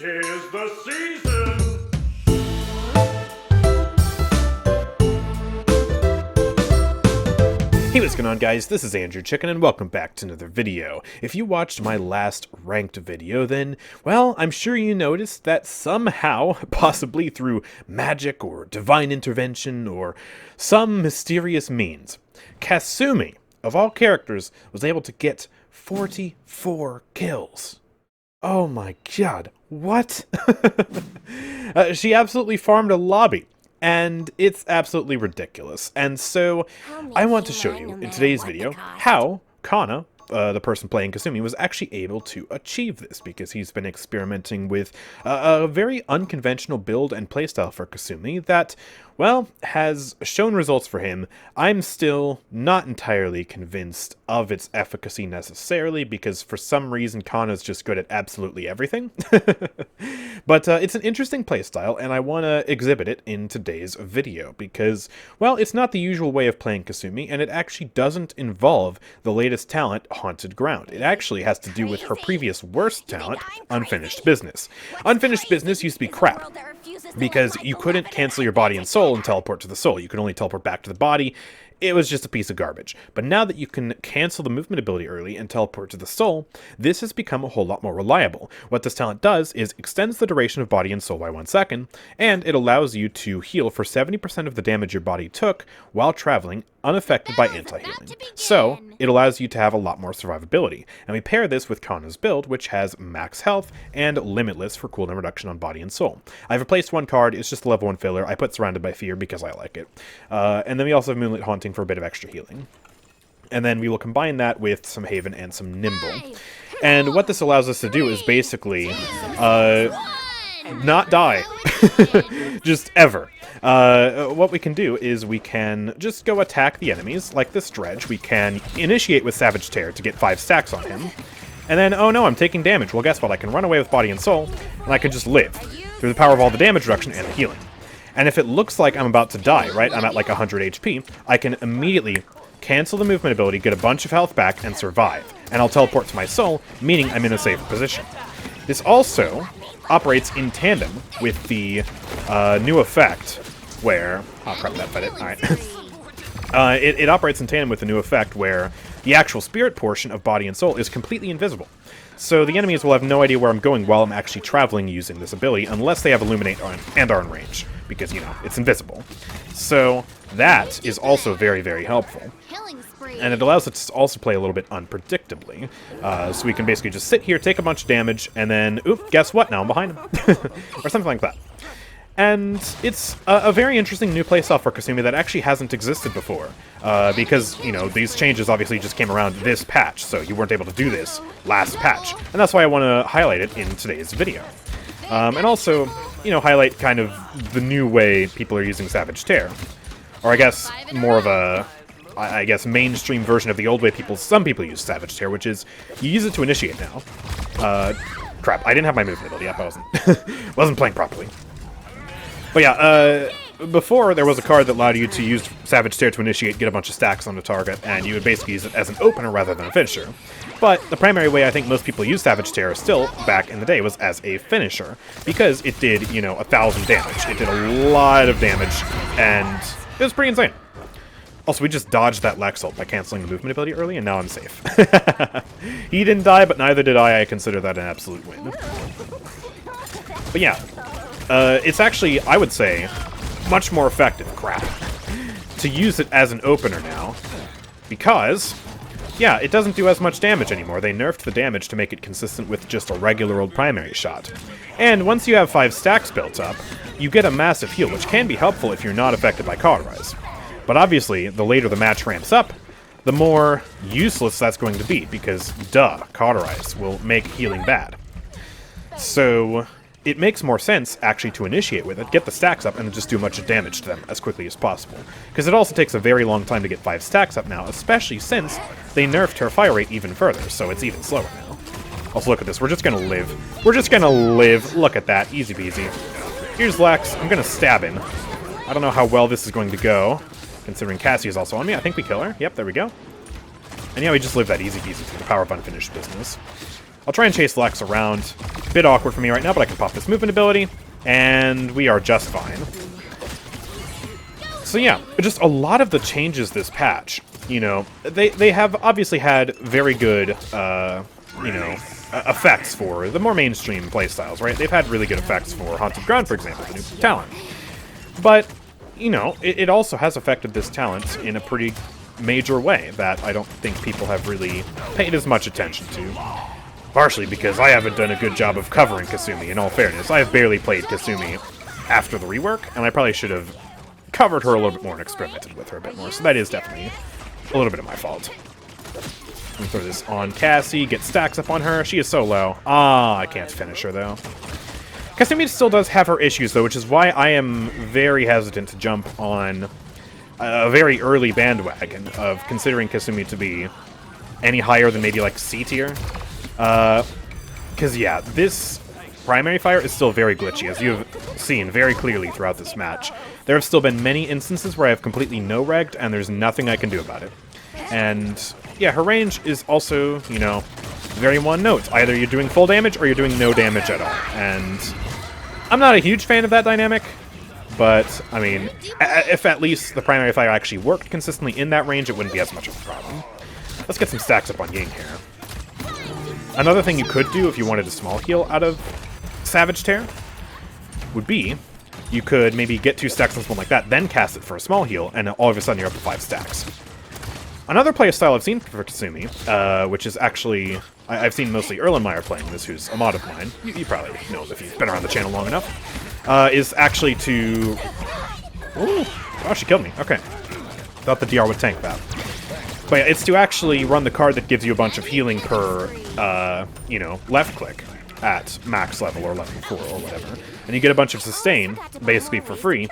'Tis the season! Hey, what's going on, guys? This is AndrewChicken, and welcome back to another video. If you watched my last ranked video, then, well, I'm sure you noticed that somehow, possibly through magic or divine intervention or some mysterious means, Kasumi, of all characters, was able to get 44 kills. Oh my god, what? She absolutely farmed a lobby. And it's absolutely ridiculous. And so, I want to show you in today's video how Kana, the person playing Kasumi, was actually able to achieve this, because he's been experimenting with a very unconventional build and playstyle for Kasumi that, well, has shown results for him. I'm still not entirely convinced of its efficacy necessarily, because for some reason Kana's just good at absolutely everything. But it's an interesting playstyle, and I want to exhibit it in today's video, because, well, it's not the usual way of playing Kasumi, and it actually doesn't involve the latest talent, Haunted Ground. It actually has to do with her previous worst talent, Unfinished Business. Unfinished Business used to be crap, because you couldn't cancel your body and soul and teleport to the soul. You could only teleport back to the body. It was just a piece of garbage. But now that you can cancel the movement ability early and teleport to the soul, this has become a whole lot more reliable. What this talent does is extends the duration of body and soul by 1 second, and it allows you to heal for 70% of the damage your body took while traveling unaffected by anti-healing. So, it allows you to have a lot more survivability. And we pair this with Kana's build, which has max health and limitless for cooldown reduction on body and soul. I've replaced one card, it's just a level 1 filler. I put Surrounded by Fear because I like it. And then we also have Moonlit Haunting for a bit of extra healing. And then we will combine that with some Haven and some Nimble. And what this allows us to do is basically not die. Just ever. What we can do is we can just go attack the enemies, like this Dredge. We can initiate with Savage Tear to get 5 stacks on him. And then, oh no, I'm taking damage. Well, guess what? I can run away with body and soul, and I can just live through the power of all the damage reduction and the healing. And if it looks like I'm about to die, right, I'm at like 100 HP, I can immediately cancel the movement ability, get a bunch of health back, and survive. And I'll teleport to my soul, meaning I'm in a safe position. This also operates in tandem with the new effect where... Oh crap, that fed it. Alright. It operates in tandem with the new effect where the actual spirit portion of body and soul is completely invisible. So the enemies will have no idea where I'm going while I'm actually traveling using this ability, unless they have Illuminate and are in range, because, you know, it's invisible. So that is also very, very helpful. And it allows us to also play a little bit unpredictably. So we can basically just sit here, take a bunch of damage, and then, oop, guess what? Now I'm behind him. Or something like that. And it's a very interesting new playstyle for Kasumi that actually hasn't existed before. Because, you know, these changes obviously just came around this patch, so you weren't able to do this last patch. And that's why I want to highlight it in today's video. And also, you know, highlight kind of the new way people are using Savage Tear. Or I guess more of a... I guess, mainstream version of the old way some people use Savage Tear, which is, you use it to initiate now. Crap, I didn't have my movement ability up, I wasn't playing properly. But yeah, before there was a card that allowed you to use Savage Tear to initiate, get a bunch of stacks on the target, and you would basically use it as an opener rather than a finisher. But the primary way I think most people use Savage Tear still, back in the day, was as a finisher, because it did, you know, 1,000 damage. It did a lot of damage, and it was pretty insane. Also, we just dodged that Lex ult by canceling the movement ability early, and now I'm safe. He didn't die, but neither did I. I consider that an absolute win. But yeah, it's actually, I would say, much more effective, crap, to use it as an opener now, because, yeah, it doesn't do as much damage anymore. They nerfed the damage to make it consistent with just a regular old primary shot. And once you have 5 stacks built up, you get a massive heal, which can be helpful if you're not affected by Cauterize. But obviously, the later the match ramps up, the more useless that's going to be, because, duh, Cauterize will make healing bad. So, it makes more sense, actually, to initiate with it, get the stacks up, and then just do much damage to them as quickly as possible. Because it also takes a very long time to get 5 stacks up now, especially since they nerfed her fire rate even further, so it's even slower now. Also, look at this, we're just gonna live. We're just gonna live. Look at that, easy peasy. Here's Lex, I'm gonna stab him. I don't know how well this is going to go, considering Cassie is also on me. I think we kill her. Yep, there we go. And yeah, we just live that easy peasy through the power of Unfinished Business. I'll try and chase Lex around. Bit awkward for me right now, but I can pop this movement ability, and we are just fine. So yeah, just a lot of the changes this patch, you know, they have obviously had very good, you know, effects for the more mainstream playstyles, right? They've had really good effects for Haunted Ground, for example, the new talent. But, you know, it also has affected this talent in a pretty major way that I don't think people have really paid as much attention to. Partially because I haven't done a good job of covering Kasumi, in all fairness. I have barely played Kasumi after the rework, and I probably should have covered her a little bit more and experimented with her a bit more, so that is definitely a little bit of my fault. Let me throw this on Cassie, get stacks up on her. She is so low. Ah, I can't finish her, though. Kasumi still does have her issues, though, which is why I am very hesitant to jump on a very early bandwagon of considering Kasumi to be any higher than maybe, like, C tier. Because, yeah, this primary fire is still very glitchy, as you have seen very clearly throughout this match. There have still been many instances where I have completely no-regged, and there's nothing I can do about it. And, yeah, her range is also, you know, very one-note. Either you're doing full damage, or you're doing no damage at all. And I'm not a huge fan of that dynamic, but, I mean, if at least the primary fire actually worked consistently in that range, it wouldn't be as much of a problem. Let's get some stacks up on Ying here. Another thing you could do if you wanted a small heal out of Savage Tear would be you could maybe get 2 stacks on something like that, then cast it for a small heal, and all of a sudden you're up to 5 stacks. Another playstyle I've seen for Kasumi, which is actually... I've seen mostly Erlenmeyer playing this, who's a mod of mine. You probably know if you've been around the channel long enough. Is actually to... Ooh, oh, she killed me. Okay. Thought the DR would tank that. But yeah, it's to actually run the card that gives you a bunch of healing per, you know, left click at max level or level 4 or whatever. And you get a bunch of sustain, basically for free,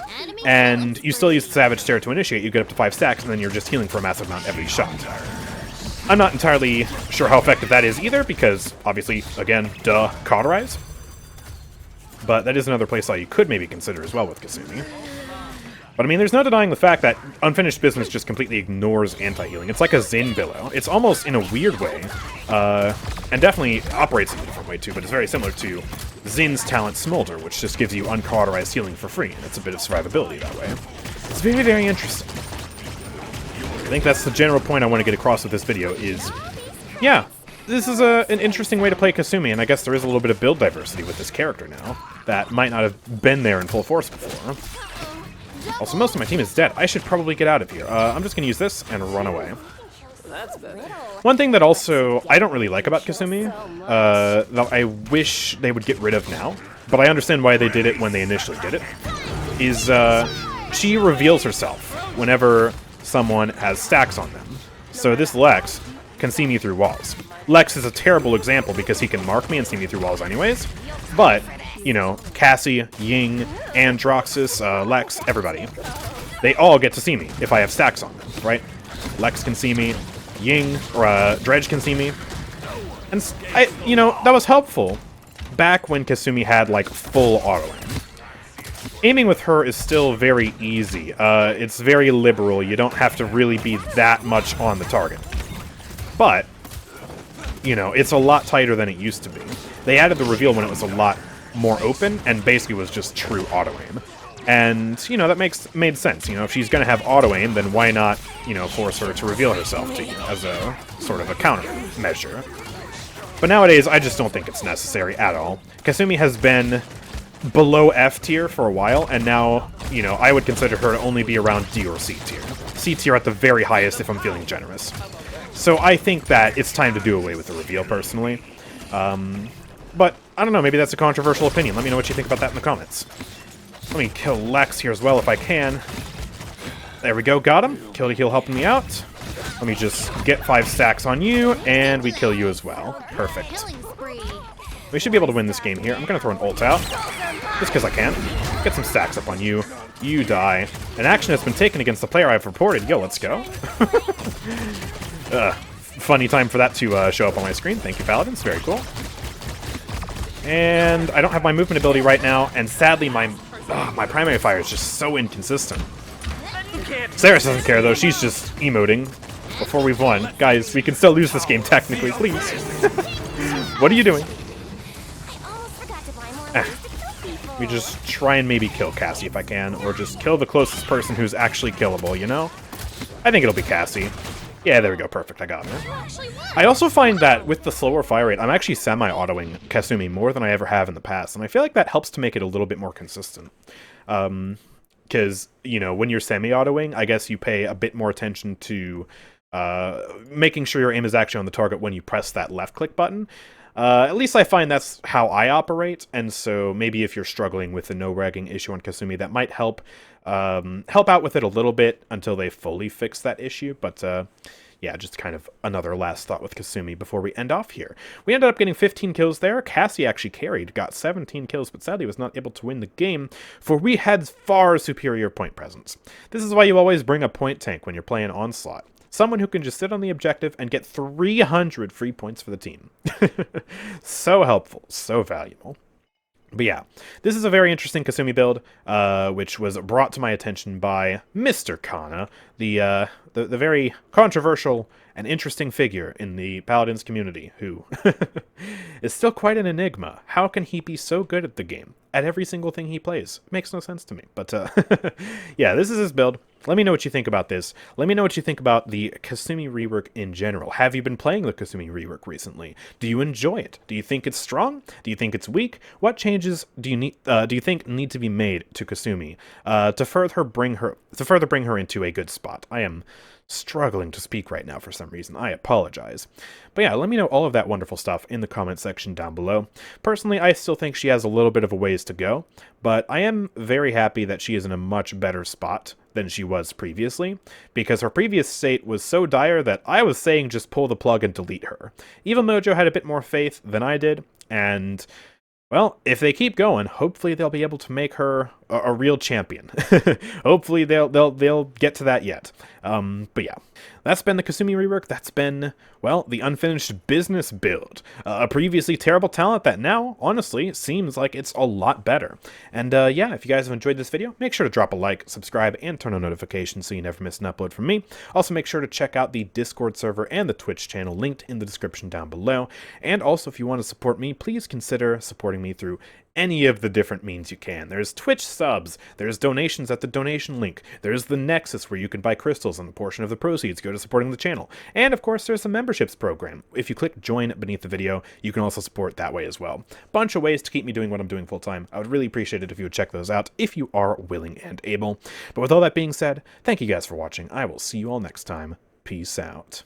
and you still use Savage Tear to initiate, you get up to 5 stacks, and then you're just healing for a massive amount every shot. I'm not entirely sure how effective that is either, because, obviously, again, duh, Cauterize. But that is another playstyle you could maybe consider as well with Kasumi. But I mean, there's no denying the fact that Unfinished Business just completely ignores anti-healing. It's like a Zin Billow. It's almost in a weird way, and definitely operates in a different way too, but it's very similar to Zin's talent Smolder, which just gives you uncauterized healing for free, and it's a bit of survivability that way. It's very, very interesting. I think that's the general point I want to get across with this video is, yeah, this is an interesting way to play Kasumi, and I guess there is a little bit of build diversity with this character now that might not have been there in full force before. Also, most of my team is dead. I should probably get out of here. I'm just going to use this and run away. One thing that also I don't really like about Kasumi, that I wish they would get rid of now, but I understand why they did it when they initially did it, is she reveals herself whenever someone has stacks on them. So this Lex can see me through walls. Lex is a terrible example because he can mark me and see me through walls anyways, but... you know, Cassie, Ying, Androxus, Lex, everybody. They all get to see me if I have stacks on them, right? Lex can see me, Ying, or Dredge can see me. And, you know, that was helpful back when Kasumi had, like, full auto-aim. Aiming with her is still very easy. It's very liberal. You don't have to really be that much on the target. But, you know, it's a lot tighter than it used to be. They added the reveal when it was a lot more open, and basically was just true auto-aim. And, you know, that made sense. You know, if she's going to have auto-aim, then why not, you know, force her to reveal herself to you as a sort of a counter measure. But nowadays, I just don't think it's necessary at all. Kasumi has been below F tier for a while, and now, you know, I would consider her to only be around D or C tier. C tier at the very highest if I'm feeling generous. So I think that it's time to do away with the reveal, personally. But, I don't know, maybe that's a controversial opinion. Let me know what you think about that in the comments. Let me kill Lex here as well if I can. There we go, got him. Kill to heal helping me out. Let me just get 5 stacks on you, and we kill you as well. Perfect. We should be able to win this game here. I'm going to throw an ult out, just because I can. Get some stacks up on you. You die. An action has been taken against the player I've reported. Yo, let's go. Funny time for that to show up on my screen. Thank you, Paladins. Very cool. And I don't have my movement ability right now, and sadly my primary fire is just so inconsistent. Saris doesn't care though, she's just emoting before we've won. Guys, we can still lose this game technically, please. What are you doing? I almost forgot to buy more Ah. ways to kill people. We just try and maybe kill Cassie if I can, or just kill the closest person who's actually killable, you know? I think it'll be Cassie. Yeah, there we go, perfect, I got her. You actually won. I also find that with the slower fire rate, I'm actually semi-autoing Kasumi more than I ever have in the past, and I feel like that helps to make it a little bit more consistent. Because, you know, when you're semi-autoing, I guess you pay a bit more attention to making sure your aim is actually on the target when you press that left-click button. At least I find that's how I operate, and so maybe if you're struggling with the no-ragging issue on Kasumi, that might help out with it a little bit until they fully fix that issue, but yeah, just kind of another last thought with Kasumi before we end off here. We ended up getting 15 kills there. Cassie actually carried, got 17 kills, but sadly was not able to win the game, for we had far superior point presence. This is why you always bring a point tank when you're playing Onslaught. Someone who can just sit on the objective and get 300 free points for the team. So helpful, so valuable. But yeah, this is a very interesting Kasumi build, which was brought to my attention by Mr. Kana, the very controversial and interesting figure in the Paladins community, who is still quite an enigma. How can he be so good at the game, at every single thing he plays? It makes no sense to me. But yeah, this is his build. Let me know what you think about this. Let me know what you think about the Kasumi rework in general. Have you been playing the Kasumi rework recently? Do you enjoy it? Do you think it's strong? Do you think it's weak? What changes do you think need to be made to Kasumi to further bring her into a good spot? I am struggling to speak right now for some reason. I apologize. But yeah, let me know all of that wonderful stuff in the comment section down below. Personally, I still think she has a little bit of a ways to go, but I am very happy that she is in a much better spot than she was previously, because her previous state was so dire that I was saying just pull the plug and delete her. Evil Mojo had a bit more faith than I did, and well, if they keep going, hopefully they'll be able to make her a real champion. Hopefully they'll get to that yet. But yeah, that's been the Kasumi rework. That's been, well, the unfinished business build. A previously terrible talent that now, honestly, seems like it's a lot better. And yeah, if you guys have enjoyed this video, make sure to drop a like, subscribe, and turn on notifications so you never miss an upload from me. Also, make sure to check out the Discord server and the Twitch channel linked in the description down below. And also, if you want to support me, please consider supporting me through any of the different means you can. There's Twitch subs, there's donations at the donation link, there's the Nexus where you can buy crystals and a portion of the proceeds go to supporting the channel, and of course there's a memberships program. If you click join beneath the video, you can also support that way as well. Bunch of ways to keep me doing what I'm doing full time. I would really appreciate it if you would check those out if you are willing and able. But with all that being said, thank you guys for watching. I will see you all next time. Peace out.